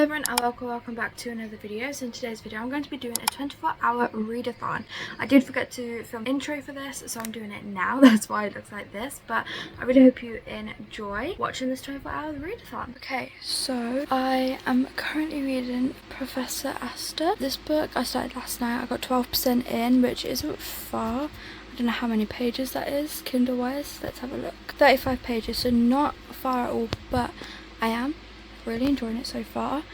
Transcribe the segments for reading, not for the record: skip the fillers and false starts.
everyone and welcome back to another video. So in today's video I'm going to be doing a 24-hour readathon. I did forget to film an intro for this, so I'm doing it now. That's why it looks like this, but I really hope you enjoy watching this 24-hour readathon. Okay, so I am currently reading Professor Asta. This book I started last night. I got 12% in, which isn't far. I don't know how many pages that is Kindle wise. Let's have a look. 35 pages, so not far at all, but I am really enjoying it so far,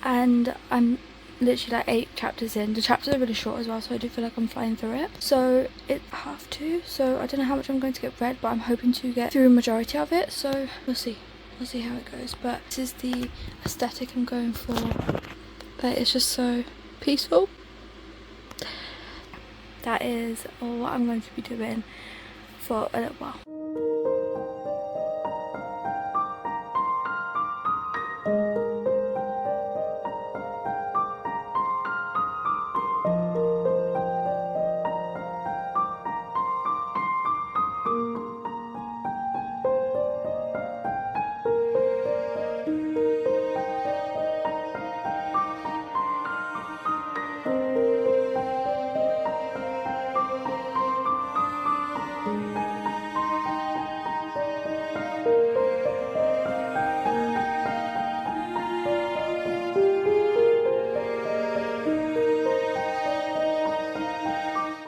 and I'm literally like 8 chapters in. The chapters are really short as well, so I do feel like I'm flying through it. So it's 1:30, so I don't know how much I'm going to get read, but I'm hoping to get through a majority of it, so we'll see how it goes. But this is the aesthetic I'm going for. Like, it's just so peaceful. That is what I'm going to be doing for a little while.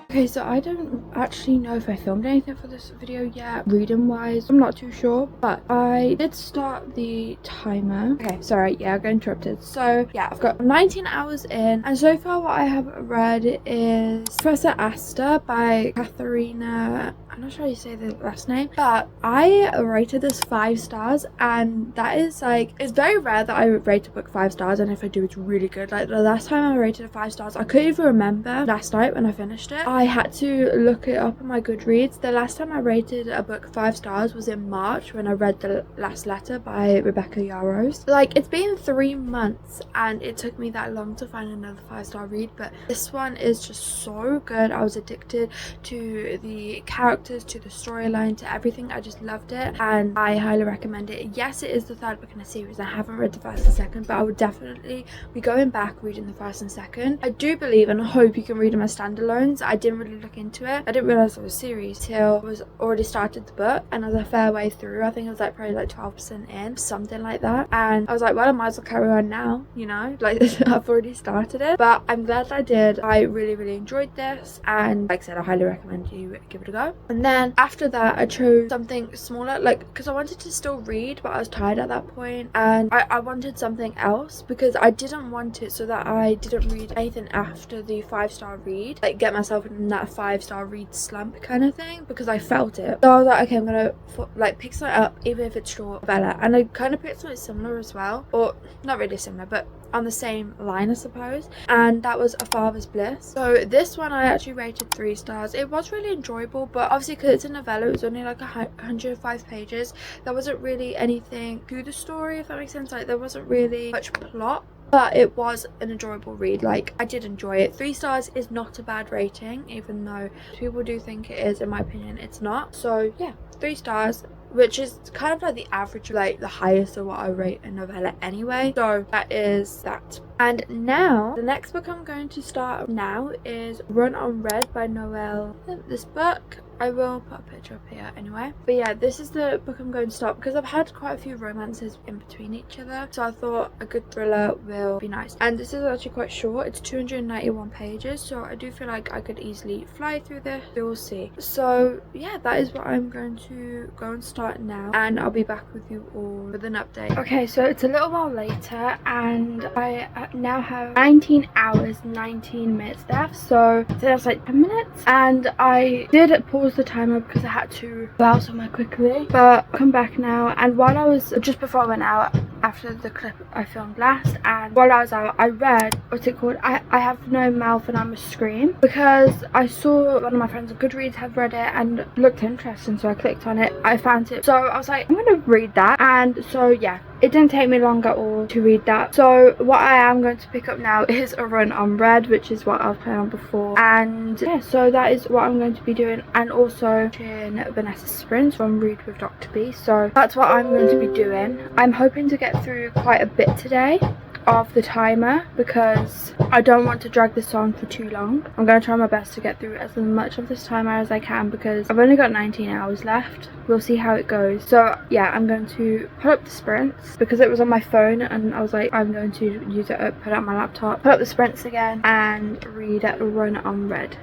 Okay, so I don't actually know if I filmed anything for this video yet, reading wise. I'm not too sure, but I did start the timer. Okay, sorry, yeah, I got interrupted. So yeah, I've got 19 hours in, and so far what I have read is Professor Asta by Katharina. I'm not sure how you say the last name, but I rated this 5 stars, and that is like, it's very rare that I rate a book 5 stars, and if I do, it's really good. Like the last time I rated it 5 stars, I couldn't even remember last night when I finished it. I had to look it up on my Goodreads. The last time I rated a book 5 stars was in March when I read The Last Letter by Rebecca Yarros. Like, it's been 3 months and it took me that long to find another 5-star read, but this one is just so good. I was addicted to the characters, to the storyline, to everything. I just loved it, and I highly recommend it. Yes, it is the 3rd book in a series. I haven't read the 1st and 2nd, but I would definitely be going back reading the 1st and 2nd. I do believe and hope you can read them as standalones. I didn't really look into it. I didn't realize it was a series till I was already started the book, and I was a fair way through. I think it was like probably like 12% in, something like that, and I was like, well, I might as well carry on now, you know, like I've already started it. But I'm glad I did. I really enjoyed this, and like I said, I highly recommend you give it a go. And then after that I chose something smaller, like because I wanted to still read, but I was tired at that point, and I wanted something else, because I didn't want it so that I didn't read anything after the 5-star read, like get myself in that 5-star read slump kind of thing, because I felt it. So I was like, okay, I'm gonna like pick something up, even if it's short, Bella. And I kind of picked something similar as well, or not really similar, but on the same line I suppose, and that was A Father's Bliss. So this one I actually rated 3 stars. It was really enjoyable, but obviously because it's a novella, it was only like 105 pages. There wasn't really anything to the story, if that makes sense. Like there wasn't really much plot, but it was an enjoyable read. Like, I did enjoy it. 3 stars is not a bad rating, even though people do think it is. In my opinion, it's not. So yeah, 3 stars, which is kind of like the average, like the highest of what I rate a novella anyway. So that is that. And now the next book I'm going to start now is Run Unread by Noelle. This book, I will put a picture up here anyway, but yeah, this is the book I'm going to start because I've had quite a few romances in between each other, so I thought a good thriller will be nice. And this is actually quite short. It's 291 pages, so I do feel like I could easily fly through this. We will see. So yeah, that is what I'm going to go and start now, and I'll be back with you all with an update. Okay, so it's a little while later, and I now have 19 hours 19 minutes left, so that's like 10 minutes, and I did pause the timer because I had to go out somewhere quickly, but I'll come back now. And while I was, just before I went out after the clip I filmed last, and while I was out, I read, what's it called, I Have No Mouth and I Must Scream, because I saw one of my friends on Goodreads had read it and looked interesting, so I clicked on it. I found it, so I was like, I'm gonna read that. And so yeah, it didn't take me long at all to read that. So what I am going to pick up now is A Run Unread, which is what I was playing on before. And yeah, so that is what I'm going to be doing, and also watching Vanessa Sprints from Read with Dr. B. So that's what I'm going to be doing. I'm hoping to get through quite a bit today. of the timer because I don't want to drag this on for too long. I'm going to try my best to get through as much of this timer as I can because I've only got 19 hours left. We'll see how it goes. So yeah, I'm going to put up the sprints because it was on my phone and I was like, I'm going to use it up, put it on my laptop, put up the sprints again and read it run on red.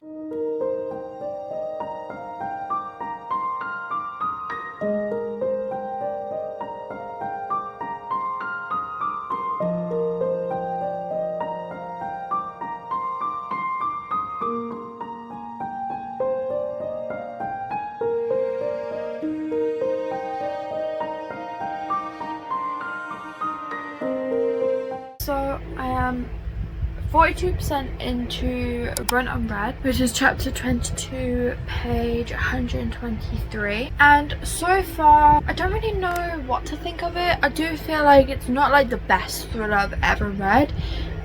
So I am 42% into Run on Red, which is chapter 22, page 123. And so far, I don't really know what to think of it. I do feel like it's not like the best thriller I've ever read,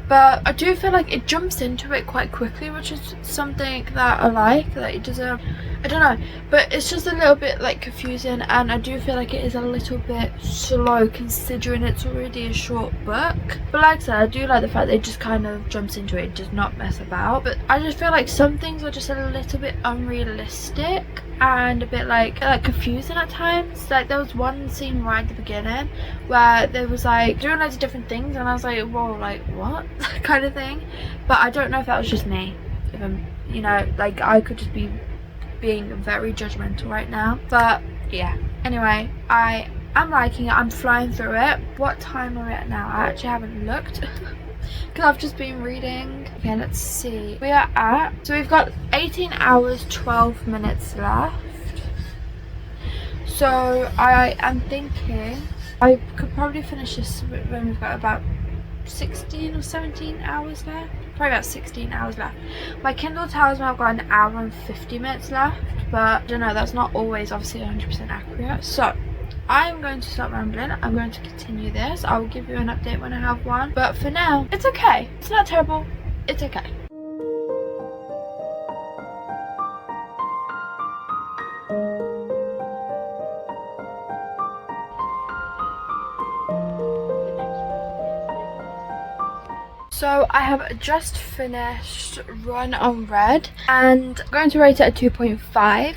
but I do feel like it jumps into it quite quickly, which is something that I like. That it doesn't, I don't know, but it's just a little bit like confusing, and I do feel like it is a little bit slow considering it's already a short book. But like I said, I do like the fact that it just kind of jumps into it, does not mess about. But I just feel like some things are just a little bit unrealistic and a bit like confusing at times. Like there was one scene right at the beginning where there was like doing loads of different things and I was like, whoa, like what? kind of thing. But I don't know if that was just me, if I'm, you know, like I could just be being very judgmental right now. But yeah, anyway, I am liking it. I'm flying through it. What time are we at now? I actually haven't looked because I've just been reading. Okay, let's see. We are at, so we've got 18 hours 12 minutes left. So I am thinking I could probably finish this when we've got about 16 or 17 hours left. Probably about 16 hours left. My Kindle tells me I've got an hour and 50 minutes left, but I don't know, that's not always obviously 100% accurate. So I'm going to stop rambling. I'm going to continue this. I will give you an update when I have one, but for now it's okay. It's not terrible, it's okay. So I have just finished Run on Red and I'm going to rate it a 2.5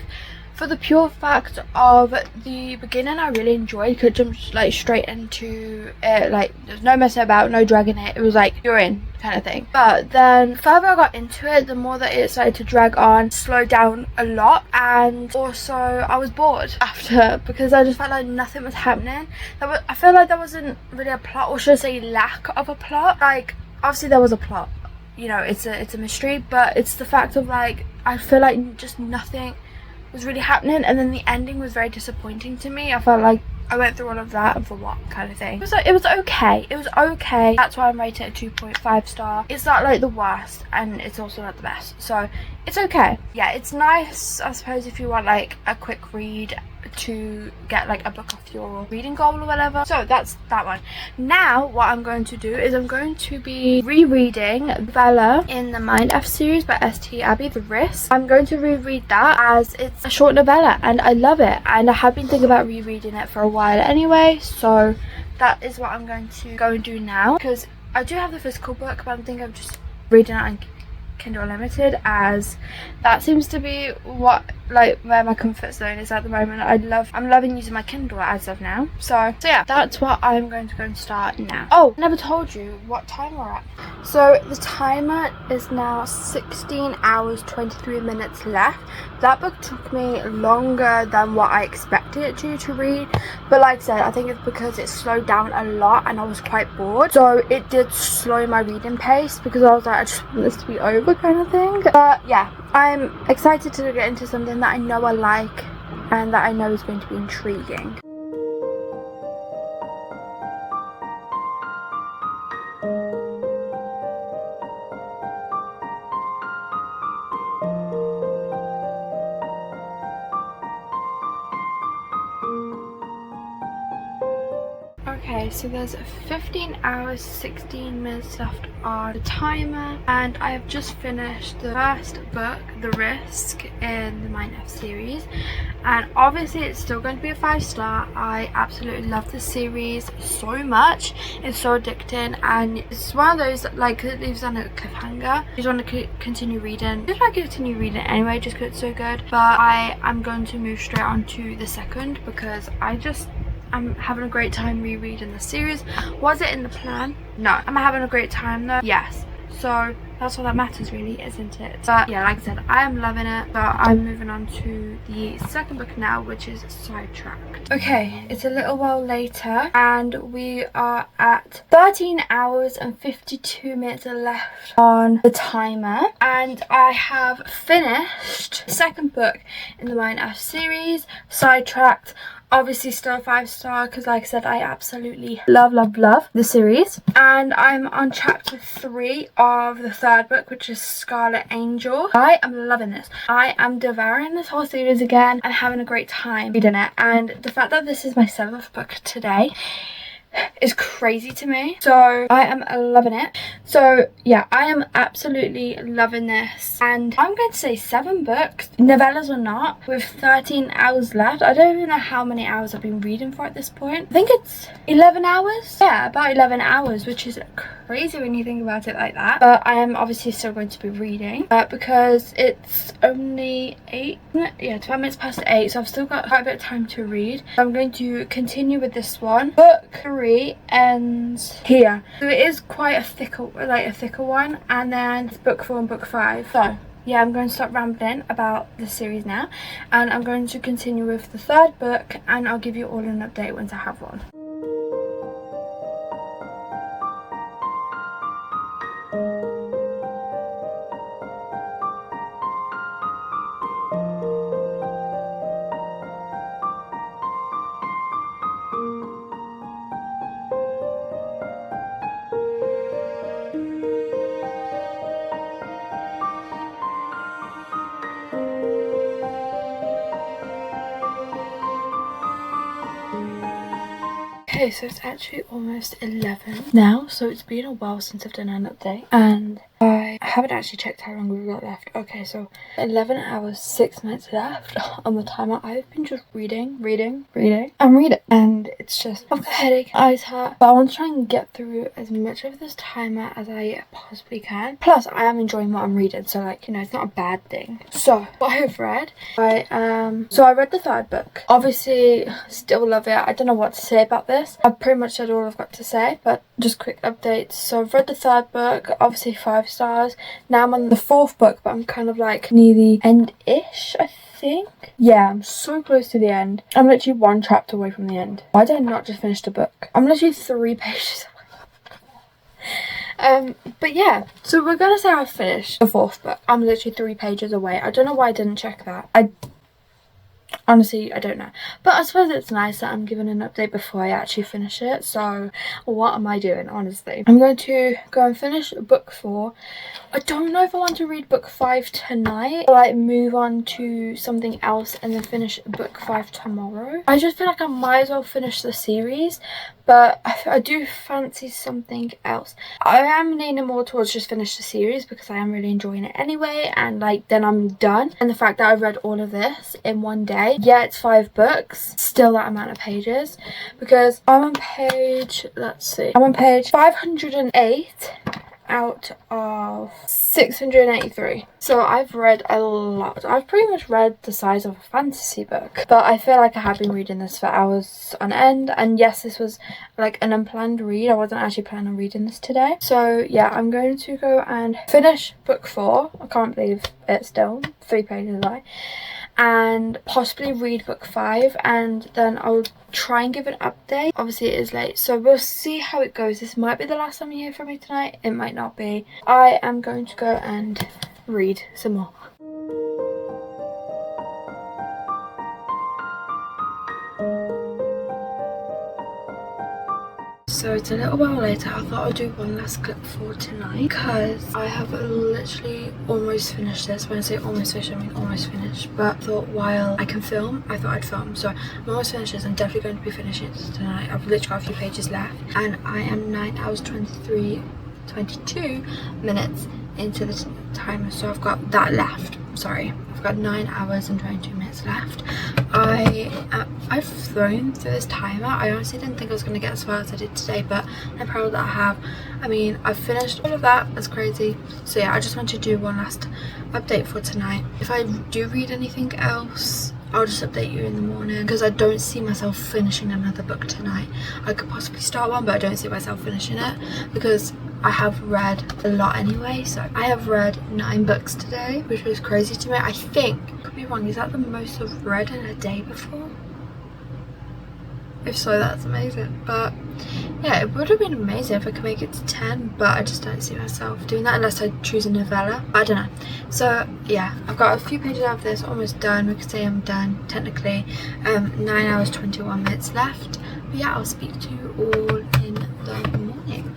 for the pure fact of the beginning. I really enjoyed because it jumped like straight into it, like there's no messing about, no dragging it. It was like you're in kind of thing. But then the further I got into it, the more that it started to drag on, slow down a lot, and also I was bored after because I just felt like nothing was happening. I feel like there wasn't really a plot, or should I say lack of a plot. Like obviously there was a plot, you know, it's a mystery, but it's the fact of like I feel like just nothing was really happening, and then the ending was very disappointing to me. I felt like I went through all of that and for what kind of thing. It was okay. It was okay. That's why I'm rating it a 2.5 star. It's not like the worst and it's also not the best, so it's okay. Yeah, it's nice I suppose if you want like a quick read to get like a book off your reading goal or whatever. So that's that one. Now what I'm going to do is I'm going to be rereading Bella in the Mind F series by St. Abbey, The Risk. I'm going to reread that as it's a short novella and I love it, and I have been thinking about rereading it for a while anyway, so that is what I'm going to go and do now, because I do have the physical book but I'm thinking of just reading it on Kindle Unlimited, as that seems to be what like where my comfort zone is at the moment. I'm loving using my Kindle as of now. So yeah, that's what I'm going to go and start now. Oh, I never told you what time we're at. So the timer is now 16 hours 23 minutes left. That book took me longer than what I expected it to read, but like I said, I think it's because it slowed down a lot and I was quite bored, so it did slow my reading pace because I was like, I just want this to be over kind of thing. But yeah, I'm excited to get into something that I know I like and that I know is going to be intriguing. Okay, so there's 15 hours 16 minutes left on the timer, and I have just finished the first book, The Risk, in the Mind F series, and obviously it's still going to be a 5-star. I absolutely love the series so much. It's so addicting, and it's one of those like it leaves on a cliffhanger. You just want to continue reading. Just like continue reading anyway, just because it's so good. But I am going to move straight on to the second because I'm having a great time rereading the series. Was it in the plan? No. Am I having a great time though? Yes. So that's all that matters really, isn't it? But yeah, like I said, I am loving it. So I'm moving on to the second book now, which is Sidetracked. Okay, it's a little while later and we are at 13 hours and 52 minutes left on the timer, and I have finished the second book in the Mine F series, Sidetracked. Obviously still a 5-star because like I said, I absolutely love the series. And I'm on chapter 3 of the third book, which is Scarlet Angel. I am loving this. I am devouring this whole series again and having a great time reading it. And the fact that this is my 7th book today is crazy to me, so I am loving it. So yeah, I am absolutely loving this, and I'm going to say 7 books, novellas or not, with 13 hours left. I don't even know how many hours I've been reading for at this point. I think it's 11 hours. Yeah, about 11 hours, which is crazy when you think about it like that. But I am obviously still going to be reading because it's only 12 minutes past 8, so I've still got quite a bit of time to read. So I'm going to continue with this one. Book 3 ends here, so it is quite a thicker one, and then it's book 4 and book 5. So yeah, I'm going to stop rambling about the series now, and I'm going to continue with the third book, and I'll give you all an update once I have one. Okay, so it's actually almost 11 now, so it's been a while since I've done an update, and I haven't actually checked how long we've got left. Okay, so 11 hours 6 minutes left on the timer. I've been just reading, and it's just, I've got a headache, eyes hurt, but I want to try and get through as much of this timer as I possibly can. Plus I am enjoying what I'm reading, so like, you know, it's not a bad thing. So what I've read, I read the third book. Obviously still love it. I don't know what to say about this. I've pretty much said all I've got to say, but just quick updates. So I've read the third book, obviously 5 stars. Now I'm on the 4th book, but I'm kind of like near the end-ish, I think. Yeah, I'm so close to the end. I'm literally 1 chapter away from the end. Why did I not just finish the book? I'm literally 3 pages away. But yeah, so we're gonna say I've finished the 4th book. I'm literally 3 pages away. I don't know why I didn't check that. Honestly, I don't know, but I suppose it's nice that I'm giving an update before I actually finish it. So what am I doing? Honestly, I'm going to go and finish book 4. I don't know if I want to read book 5 tonight, or like move on to something else and then finish book 5 tomorrow. I just feel like I might as well finish the series, but I do fancy something else. I am leaning more towards just finish the series because I am really enjoying it anyway, and like then I'm done. And the fact that I've read all of this in one day, yeah, it's 5 books, still that amount of pages, because I'm on page, let's see, I'm on page 508 out of 683. So I've read a lot. I've pretty much read the size of a fantasy book, but I feel like I have been reading this for hours on end. And yes, this was like an unplanned read. I wasn't actually planning on reading this today. So yeah, I'm going to go and finish book 4. I can't believe it's still 3 pages away, and possibly read book 5, and then I'll try and give an update. Obviously it is late, so we'll see how it goes. This might be the last time you hear from me tonight, it might not be. I am going to go and read some more. So it's a little while later. I thought I'd do one last clip for tonight because I have literally almost finished this. When I say almost finished, I mean almost finished. But I thought while I can film, I thought I'd film. So I'm almost finished this. I'm definitely going to be finishing this tonight. I've literally got a few pages left, and I am 9 hours 23 22 minutes into the timer, so I've got that left. Sorry, I've got 9 hours and 22 minutes left. I've thrown through this timer. I honestly didn't think I was going to get as far as I did today, but I'm proud that I have. I mean, I've finished all of that. That's crazy. So yeah, I just want to do one last update for tonight. If I do read anything else, I'll just update you in the morning, because I don't see myself finishing another book tonight. I could possibly start one, but I don't see myself finishing it because I have read a lot anyway. So I have read 9 books today, which was crazy to me. I think, could be wrong, is that the most I've read in a day before? If so, that's amazing. But yeah, it would have been amazing if I could make it to 10, but I just don't see myself doing that unless I choose a novella. I don't know. So yeah, I've got a few pages out of this, almost done. We could say I'm done technically. 9 hours 21 minutes left. But yeah, I'll speak to you all in the morning.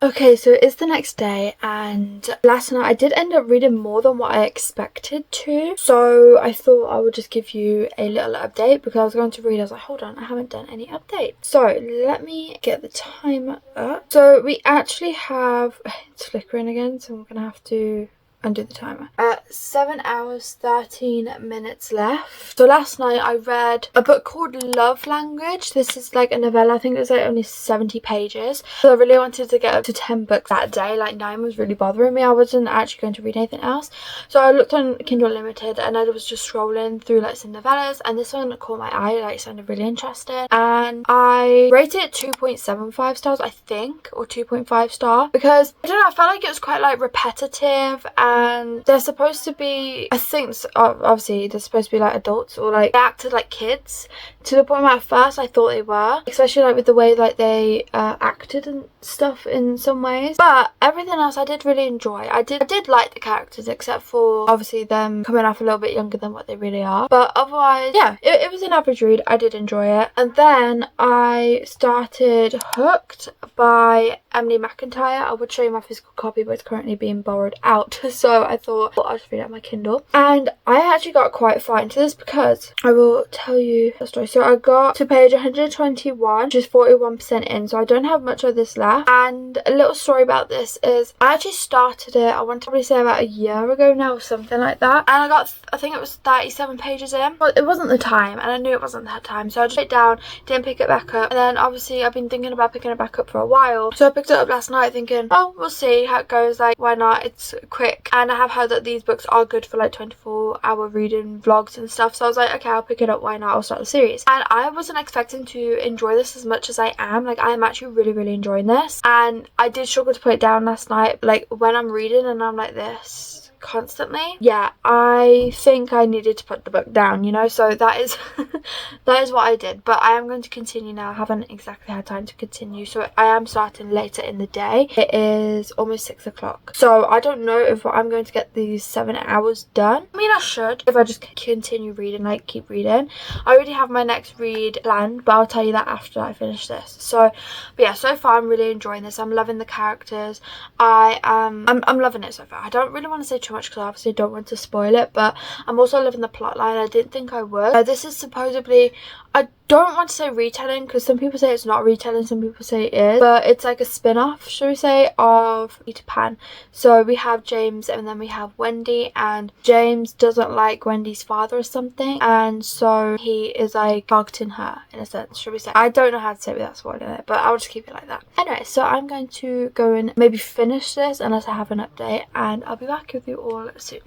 Okay, so it's the next day, and last night I did end up reading more than what I expected to, so I thought I would just give you a little update because I was going to read. I was like, hold on, I haven't done any updates. So let me get the timer up. So we actually have, it's flickering again, so I'm gonna have to undo the timer. 7 hours 13 minutes left. So last night I read a book called Love Language. This is like a novella. I think it was like only 70 pages. So I really wanted to get up to 10 books that day. Like 9 was really bothering me. I wasn't actually going to read anything else. So I looked on Kindle Unlimited and I was just scrolling through like some novellas, and this one caught my eye. Like, it sounded really interesting, and I rated it 2.75 stars, I think, or 2.5 star, because I don't know, I felt like it was quite like repetitive, and they're supposed to be, I think, obviously they're supposed to be like adults, or like they acted like kids, to the point where at first I thought they were, especially like with the way like they acted and stuff in some ways. But everything else I did really enjoy. I did like the characters, except for obviously them coming off a little bit younger than what they really are. But otherwise, yeah, it was an average read. I did enjoy it. And then I started Hooked by Emily McIntyre. I would show you my physical copy, but it's currently being borrowed out, so I thought, well, I'll just read it on my Kindle. And I actually got quite far into this because I will tell you the story. So I got to page 121, which is 41% in, so I don't have much of this left. And a little story about this is I actually started it, I want to probably say about a year ago now or something like that, and I got, I think it was 37 pages in, but it wasn't the time, and I knew it wasn't that time, so I just put it down, didn't pick it back up. And then obviously I've been thinking about picking it back up for a while, so I picked it up last night thinking, oh, we'll see how it goes, like, why not, it's quick. And I have heard that these books are good for like 24-hour reading vlogs and stuff, so I was like, okay, I'll pick it up, why not, I'll start the series. And I wasn't expecting to enjoy this as much as I am. Like, I am actually really enjoying this, and I did struggle to put it down last night. Like, when I'm reading and I'm like this constantly, yeah, I think I needed to put the book down, you know, so that is that is what I did. But I am going to continue now. I haven't exactly had time to continue, so I am starting later in the day. It is almost 6 o'clock, so I don't know if I'm going to get these 7 hours done. I mean, I should if I just continue reading, like keep reading. I already have my next read planned, but I'll tell you that after I finish this. So but yeah, so far I'm really enjoying this. I'm loving the characters. I'm loving it so far. I don't really want to say too much because I obviously don't want to spoil it, but I'm also loving the plot line. I didn't think I would. This is supposedly, I don't want to say retelling because some people say it's not retelling, some people say it is, but it's like a spin-off, should we say, of Peter Pan. So we have James and then we have Wendy, and James doesn't like Wendy's father or something, and so he is like targeting her in a sense, should we say. I don't know how to say it without spoiling it, but I'll just keep it like that. Anyway, so I'm going to go and maybe finish this unless I have an update, and I'll be back with you all soon.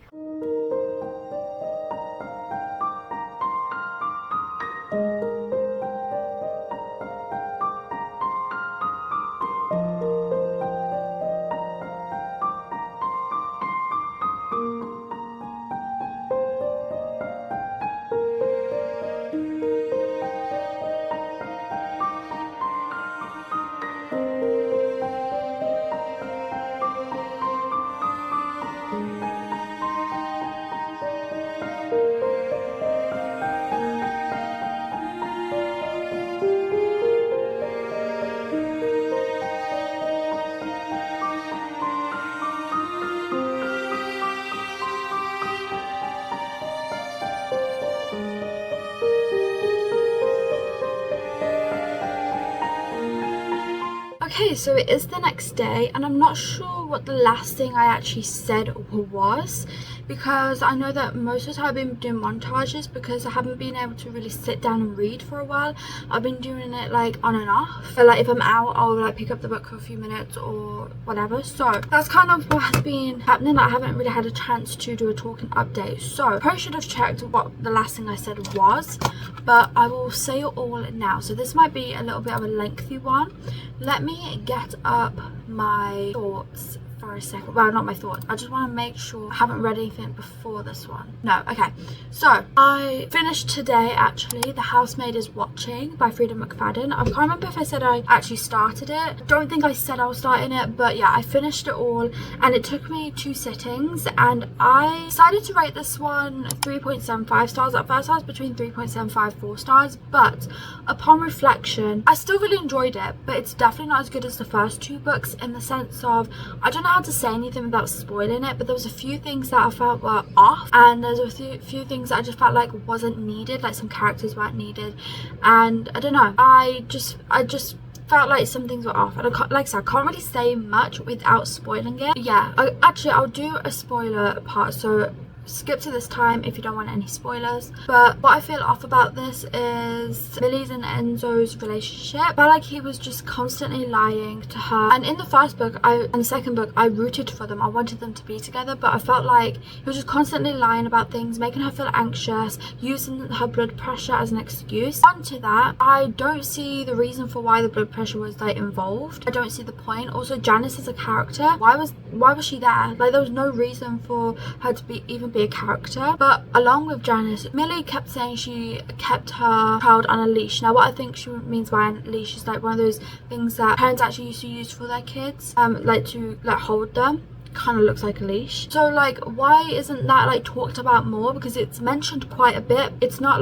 Okay, so it is the next day, and I'm not sure what the last thing I actually said was, because I know that most of the time I've been doing montages because I haven't been able to really sit down and read for a while. I've been doing it like on and off. But like if I'm out, I'll like pick up the book for a few minutes or whatever. So that's kind of what has been happening. I haven't really had a chance to do a talking update. So I probably should have checked what the last thing I said was, but I will say it all now. So this might be a little bit of a lengthy one. Let me get up my thoughts for a second. Well, not my thoughts. I just want to make sure I haven't read anything before this one. No, okay. So I finished today actually The Housemaid is Watching by Frida McFadden. I can't remember if I said I actually started it. I don't think I said I was starting it, but yeah, I finished it all and it took me 2 sittings, and I decided to rate this one 3.75 stars. At first I was between 3.75 4 stars, but upon reflection I still really enjoyed it, but it's definitely not as good as the first 2 books in the sense of, I don't know how to say anything without spoiling it, but there was a few things that I felt were off, and there's a few things that I just felt like wasn't needed, like some characters weren't needed, and I don't know, I just felt like some things were off, and like I said, I can't really say much without spoiling it. Yeah, I'll do a spoiler part, so skip to this time if you don't want any spoilers. But what I feel off about this is Millie's and Enzo's relationship. I felt like he was just constantly lying to her, and in the first book and the second book I rooted for them. I wanted them to be together, but I felt like he was just constantly lying about things, making her feel anxious, using her blood pressure as an excuse. Onto that, I don't see the reason for why the blood pressure was like involved. I don't see the point. Also, Janice as a character, why was she there? Like, there was no reason for her to even be a character. But along with Janice, Millie kept saying she kept her child on a leash. Now what I think she means by a leash is like one of those things that parents actually used to use for their kids, like to like hold them. Kind of looks like a leash. So like, why isn't that like talked about more? Because it's mentioned quite a bit. It's not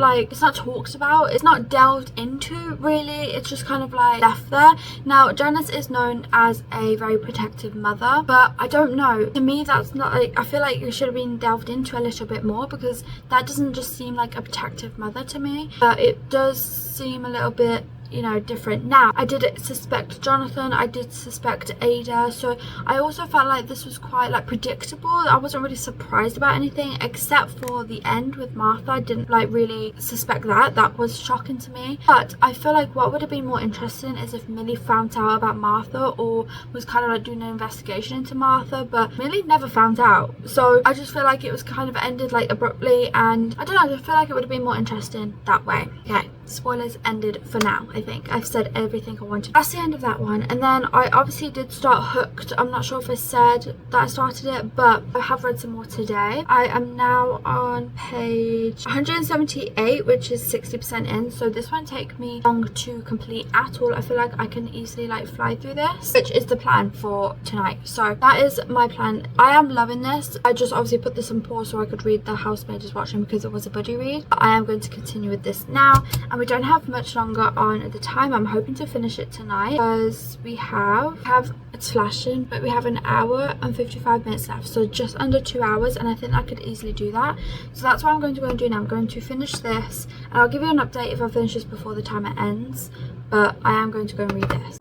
talked about, it's not delved into really, it's just kind of like left there. Now Janice is known as a very protective mother, but I don't know, to me that's not like, I feel like it should have been delved into a little bit more, because that doesn't just seem like a protective mother to me, but it does seem a little bit, you know, different. Now I did suspect Jonathan, I did suspect Ada, so I also felt like this was quite like predictable. I wasn't really surprised about anything except for the end with Martha. I didn't like really suspect that was shocking to me. But I feel like what would have been more interesting is if Millie found out about Martha, or was kind of like doing an investigation into Martha, but Millie never found out. So I just feel like it was kind of ended like abruptly, and I don't know, I just feel like it would have been more interesting that way. Okay, spoilers ended for now. I think I've said everything I wanted. That's the end of that one. And then I obviously did start Hooked. I'm not sure if I said that I started it, but I have read some more today. I am now on page 178, which is 60% in, so this won't take me long to complete at all. I feel like I can easily like fly through this, which is the plan for tonight. So that is my plan. I am loving this. I just obviously put this on pause so I could read The Housemaid is Watching because it was a buddy read. But I am going to continue with this now, and we don't have much longer on the time. I'm hoping to finish it tonight because we have it's flashing, but we have an hour and 55 minutes left, so just under 2 hours, and I think I could easily do that. So that's what I'm going to go and do now. I'm going to finish this, and I'll give you an update if I finish this before the timer ends, but I am going to go and read this.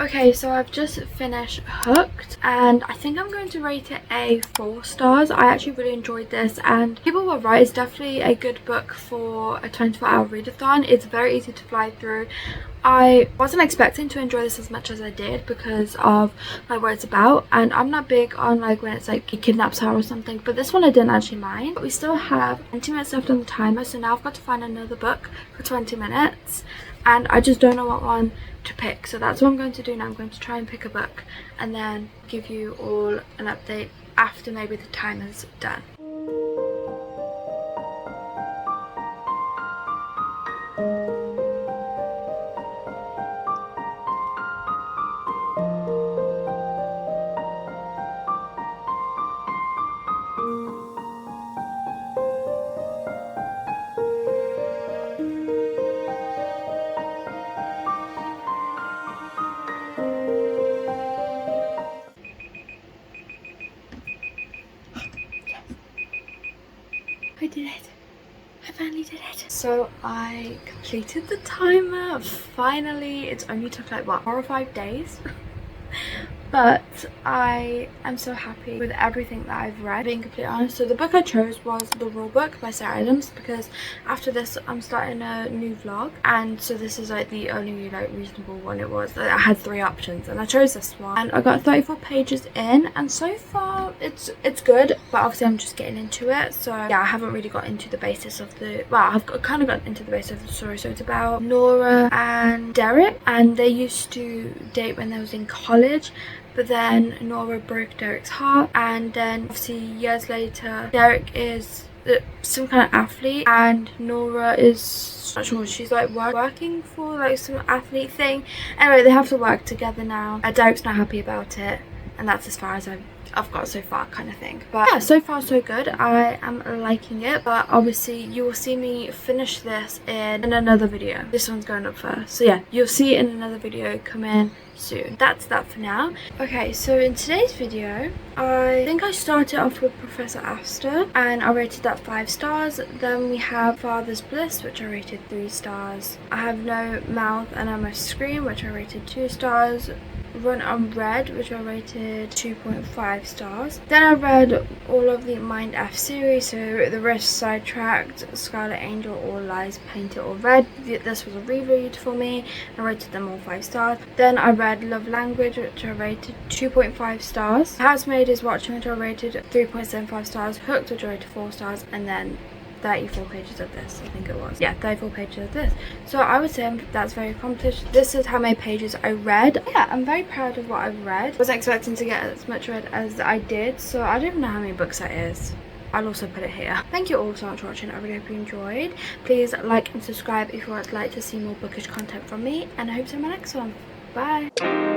Okay, so I've just finished Hooked, and I think I'm going to rate it a 4 stars. I actually really enjoyed this, and people were right. It's definitely a good book for a 24-hour readathon. It's very easy to fly through. I wasn't expecting to enjoy this as much as I did because of like what it's about, and I'm not big on like when it's like he kidnaps her or something, but this one I didn't actually mind. But we still have 20 minutes left on the timer, so now I've got to find another book for 20 minutes, and I just don't know what one to pick. So that's what I'm going to do now. I'm going to try and pick a book and then give you all an update after maybe the timer's done. I did it. I finally did it. So I completed the timer. Finally. It's only took like what, 4 or 5 days? But I am so happy with everything that I've read, being completely honest. So the book I chose was The Rule Book by Sarah Adams, because after this I'm starting a new vlog, and so this is like the only like reasonable one it was. I had 3 options and I chose this one, and I got 34 pages in, and so far it's good, but obviously I'm just getting into it. So yeah, I haven't really got into the basis of the, well, I've kind of got into the basis of the story. So it's about Nora and Derek, and they used to date when they was in college. But then Nora broke Derek's heart, and then obviously years later Derek is some kind of athlete, and Nora is not sure, she's like working for like some athlete thing. Anyway, they have to work together now. Derek's not happy about it, and that's as far as I've got so far, kind of thing. But yeah, so far so good. I am liking it, but obviously you will see me finish this in another video. This one's going up first, so yeah, you'll see it in another video coming soon. That's that for now. Okay, so in today's video I think I started off with Professor Astor, and I rated that 5 stars. Then we have Father's Bliss, which I rated 3 stars. I Have No Mouth and I Must Scream, which I rated 2 stars. Run on Red, which I rated 2.5 stars. Then I read all of the Mind F series, so The Risk, Sidetracked, Scarlet Angel, All Lies, Painted or Red. This was a reread for me. I rated them all 5 stars. Then I read Love Language, which I rated 2.5 stars. Housemaid is Watching, which I rated 3.75 stars. Hooked, which I rated 4 stars. And then 34 pages of this, I think it was. Yeah, 34 pages of this. So I would say that's very accomplished. This is how many pages I read. Yeah, I'm very proud of what I've read. I was expecting to get as much read as I did, so I don't even know how many books that is. I'll also put it here. Thank you all so much for watching. I really hope you enjoyed. Please like and subscribe if you would like to see more bookish content from me, and I hope to see you in my next one. Bye.